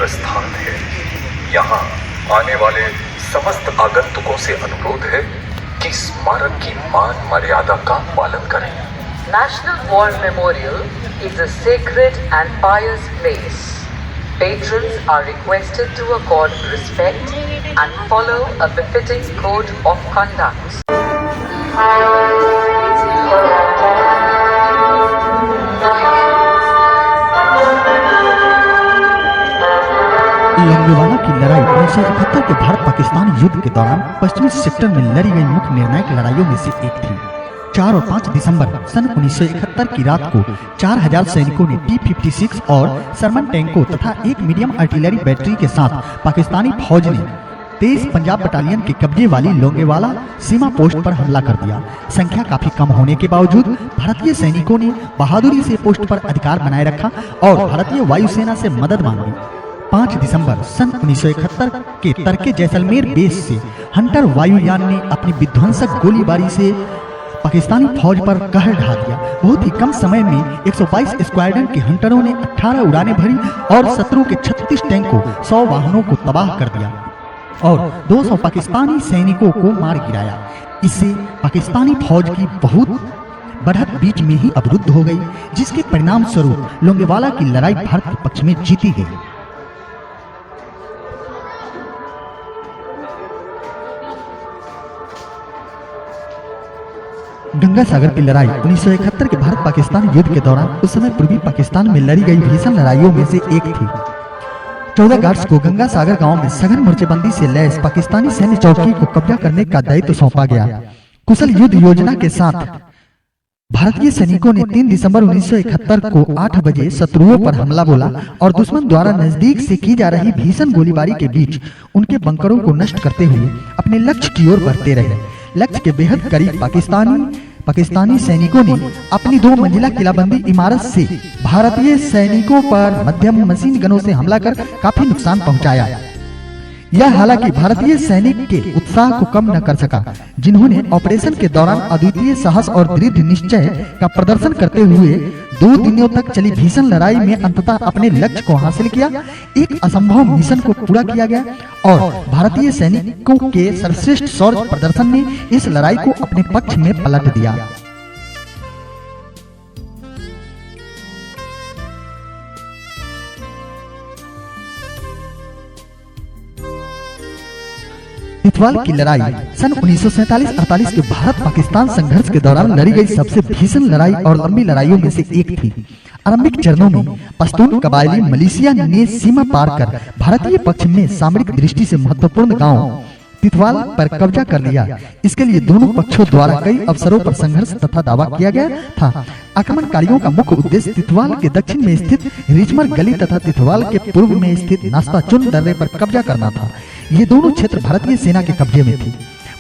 पवित्र स्थान है। यहाँ आने वाले समस्त आगंतुकों से अनुरोध है कि स्मारक की मान मर्यादा का पालन करें। National War Memorial is a sacred and pious place. Patrons are requested to accord respect and follow a befitting code of conduct. Longewala की लड़ाई 1971 के भारत पाकिस्तान युद्ध के दौरान पश्चिमी सेक्टर में लड़ी गई मुख्य निर्णायक लड़ाइयों में से एक थी। 4 और 5 दिसंबर सन 1971 की रात को 4000 सैनिकों ने T-56 और शर्मन टैंकों तथा एक मीडियम आर्टिलरी बैटरी के साथ पाकिस्तानी फौज ने 23 पंजाब बटालियन के कब्जे वाली लोंगेवाला सीमा पोस्ट पर हमला कर दिया। संख्या काफी कम होने के बावजूद भारतीय सैनिकों ने बहादुरी से पोस्ट पर अधिकार बनाए रखा और भारतीय वायुसेना से मदद मांगी। 5 दिसंबर सन 1971 के तड़के जैसलमेर बेस से हंटर वायुयान ने अपनी विध्वंसक गोलीबारी से पाकिस्तानी फौज पर कहर ढा दिया। बहुत ही कम समय में 122 स्क्वाड्रन के हंटरों ने 18 उड़ानें भरी और शत्रु के 36 टैंकों 100 वाहनों को तबाह कर दिया और 200 पाकिस्तानी सैनिकों को मार गिराया। इससे पाकिस्तानी फौज की बहुत बढ़त बीच में ही अवरुद्ध हो गई, जिसके परिणाम स्वरूप लोंगेवाला की लड़ाई भारत के पक्ष में जीती गई। गंगा सागर की लड़ाई 1971 के भारत पाकिस्तान युद्ध के दौरान उस समय पूर्वी पाकिस्तान में लड़ी गई भीषण लड़ाइयों में से एक थी। 14 अगस्त को गंगा सागर गांव में सघन मोर्चेबंदी से लैस पाकिस्तानी सैन्य चौकी को कब्जा करने का दायित्व सौंपा गया। कुशल युद्ध योजना के साथ भारतीय सैनिकों ने 3 दिसंबर 1971 को 8 बजे शत्रुओं पर हमला बोला और दुश्मन द्वारा नजदीक से की जा रही भीषण गोलीबारी के बीच उनके बंकरों को नष्ट करते हुए अपने लक्ष्य की ओर बढ़ते रहे। लक्ष्य के बेहद करीब पाकिस्तानी सैनिकों ने अपनी 2 मंजिला किलाबंदी इमारत से भारतीय सैनिकों पर मध्यम मशीन गनों से हमला कर काफी नुकसान पहुंचाया। यह हालांकि भारतीय सैनिक के उत्साह को कम न कर सका, जिन्होंने ऑपरेशन के दौरान अद्वितीय साहस और दृढ़ निश्चय का प्रदर्शन करते हुए 2 दिनों तक चली भीषण लड़ाई में अंततः अपने लक्ष्य को हासिल किया। एक असंभव मिशन को पूरा किया गया और भारतीय सैनिकों के सर्वश्रेष्ठ शौर्य प्रदर्शन ने इस लड़ाई को अपने पक्ष में पलट दिया। तितवाल की लड़ाई सन 1947-48 के भारत पाकिस्तान संघर्ष के दौरान लड़ी गई सबसे भीषण लड़ाई और लंबी लड़ाइयों में से एक थी। आरंभिक चरणों में पश्तून कबायली मलेशिया ने सीमा पार कर भारतीय पक्ष में सामरिक दृष्टि से महत्वपूर्ण गांव तितवाल पर कब्जा कर लिया। इसके लिए दोनों पक्षों द्वारा कई अवसरों पर संघर्ष तथा दावा किया गया था। आक्रमणकारियों का मुख्य उद्देश्य तितवाल के दक्षिण में स्थित रिचमर गली तथा तितवाल के पूर्व में स्थित नाश्ता चुन दर्रे पर कब्जा करना था। ये दोनों क्षेत्र भारतीय सेना के कब्जे में थी।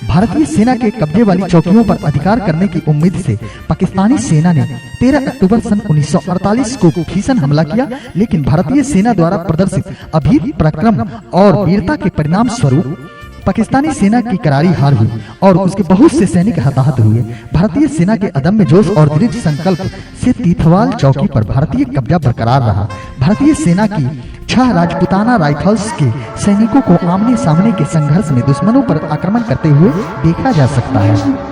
भारतीय सेना के कब्जे वाली चौकियों पर अधिकार करने की उम्मीद से पाकिस्तानी सेना ने 13 अक्टूबर सन 1948 को भीषण हमला किया, लेकिन भारतीय सेना द्वारा प्रदर्शित अभीर पराक्रम और वीरता के परिणाम स्वरूप पाकिस्तानी सेना की करारी हार हुई और उसके बहुत से सैनिक हताहत हुए। भारतीय सेना के अदम्य जोश और दृढ़ संकल्प से तितवाल चौकी पर भारतीय कब्जा बरकरार रहा। भारतीय सेना की 6 राजपूताना राइफल्स के सैनिकों को आमने सामने के संघर्ष में दुश्मनों पर आक्रमण करते हुए देखा जा सकता है।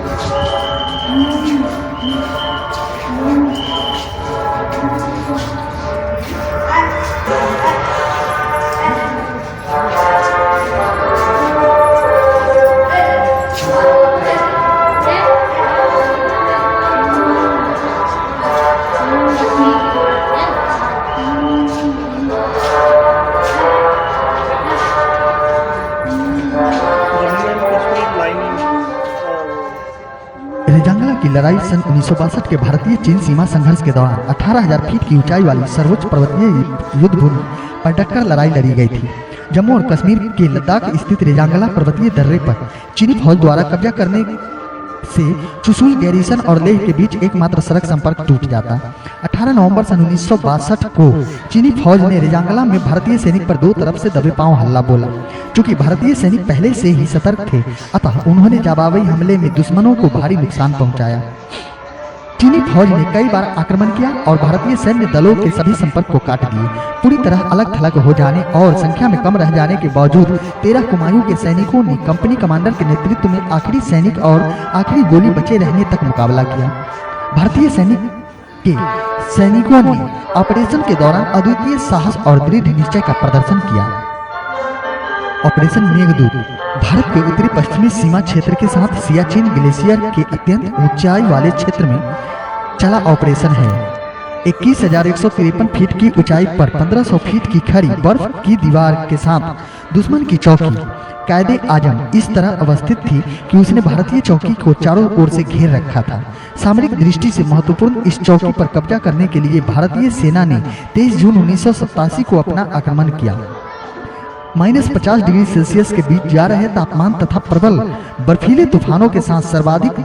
रेजांगला की लड़ाई सन 1962 के भारतीय चीन सीमा संघर्ष के दौरान 18,000 फीट की ऊंचाई वाली सर्वोच्च पर्वतीय युद्ध भूमि पर डटकर लड़ाई लड़ी गई थी। जम्मू और कश्मीर के लद्दाख स्थित रेजांगला पर्वतीय दर्रे पर चीनी फौज द्वारा कब्जा करने से चुशुल गैरिसन और लेह के बीच एकमात्र सड़क संपर्क टूट जाता। 18 नवंबर सन 1962 को चीनी फौज ने रेजांगला में भारतीय सैनिक पर 2 तरफ से दबे पांव हल्ला बोला। चूंकि भारतीय सैनिक पहले से ही सतर्क थे, अतः उन्होंने जवाबी हमले में दुश्मनों को भारी नुकसान पहुंचाया। चीनी फौज ने कई बार आक्रमण किया और भारतीय सैन्य दलों के सभी संपर्क को काट दिए। पूरी तरह अलग थलग हो जाने और संख्या में कम रह जाने के बावजूद 13 कुमायूं के सैनिकों ने कंपनी कमांडर के नेतृत्व में आखिरी सैनिक और आखिरी गोली बचे रहने तक मुकाबला किया। भारतीय सैनिकों ने ऑपरेशन के दौरान अद्वितीय साहस और दृढ़ निश्चय का प्रदर्शन किया। ऑपरेशन मेघदूत भारत के उत्तरी पश्चिमी सीमा क्षेत्र के साथ सियाचिन ग्लेशियर के अत्यंत ऊंचाई वाले क्षेत्र में चला ऑपरेशन है। 21,153 फीट की ऊंचाई पर 1500 फीट की खड़ी बर्फ की दीवार के साथ दुश्मन की चौकी कायदे आजम इस तरह अवस्थित थी कि उसने भारतीय चौकी को चारों ओर से घेर रखा था। सामरिक दृष्टि से महत्वपूर्ण इस चौकी पर कब्जा करने के लिए भारतीय सेना ने 23 जून 1987 को अपना आक्रमण किया। -50 डिग्री सेल्सियस के बीच जा रहे तापमान तथा प्रबल बर्फीले तूफानों के साथ सर्वाधिक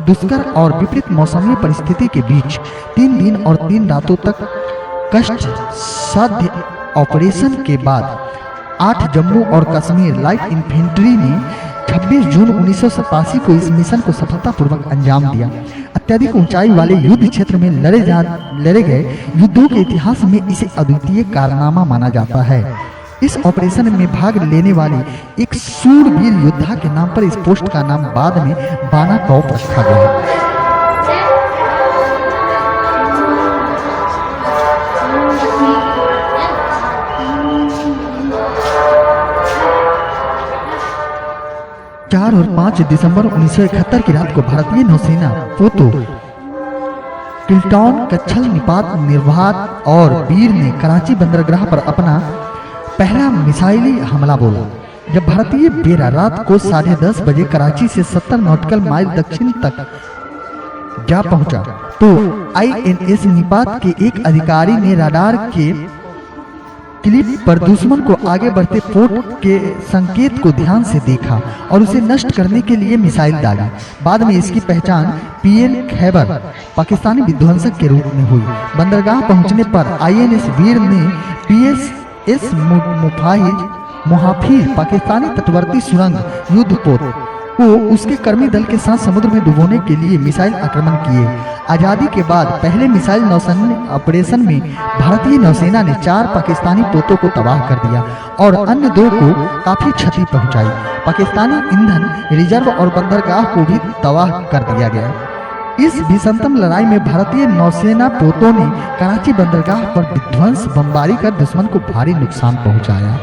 दुष्कर और विपरीत मौसमी परिस्थिति के बीच 3 दिन और 3 रातों तक कष्ट साध्य ऑपरेशन के बाद 8 जम्मू और कश्मीर लाइट इन्फेंट्री ने 26 जून 1987 को इस मिशन को सफलतापूर्वक अंजाम दिया। अत्यधिक ऊंचाई वाले युद्ध क्षेत्र में लड़े गए युद्धों के इतिहास में इसे अद्वितीय कारनामा माना जाता है। इस ऑपरेशन में भाग लेने वाले एक शूरवीर योद्धा के नाम पर इस पोस्ट का नाम बाद में बाना कॉप रखा गया। 4 और 5 दिसंबर 1971 की रात को भारतीय नौसेना पोतो किल्टॉन कच्छल निपात निर्वात और वीर ने कराची बंदरगाह पर अपना पहला मिसाइली हमला बोला। जब भारतीय बेड़ा रात को 10:30 बजे कराची से 70 नॉटिकल माइल दक्षिण तक जा पहुंचा तो INS निपात के एक अधिकारी ने रडार के क्लिप पर दुश्मन को आगे बढ़ते पोर्ट के संकेत को ध्यान से देखा और उसे नष्ट करने के लिए मिसाइल डाली। बाद में इसकी पहचान PL खैबर पाकिस्तानी विध्वंसक के रूप में हुई। बंदरगाह पहुंचने पर INS वीर ने PSS मुहाफिज पाकिस्तानी तटवर्ती सुरंग युद्धपोत को उसके कर्मी दल के साथ समुद्र में डुबोने के लिए मिसाइल आक्रमण किए। आजादी के बाद पहले मिसाइल नौसेना ऑपरेशन में भारतीय नौसेना ने 4 पाकिस्तानी पोतों को तबाह कर दिया और अन्य 2 को काफी क्षति पहुंचाई। पाकिस्तानी ईंधन रिजर्व और बंदरगाह को भी तबाह कर दिया गया। इस भीषणतम लड़ाई में भारतीय नौसेना पोतों ने कराची बंदरगाह पर विध्वंस बमबारी कर दुश्मन को भारी नुकसान पहुंचाया।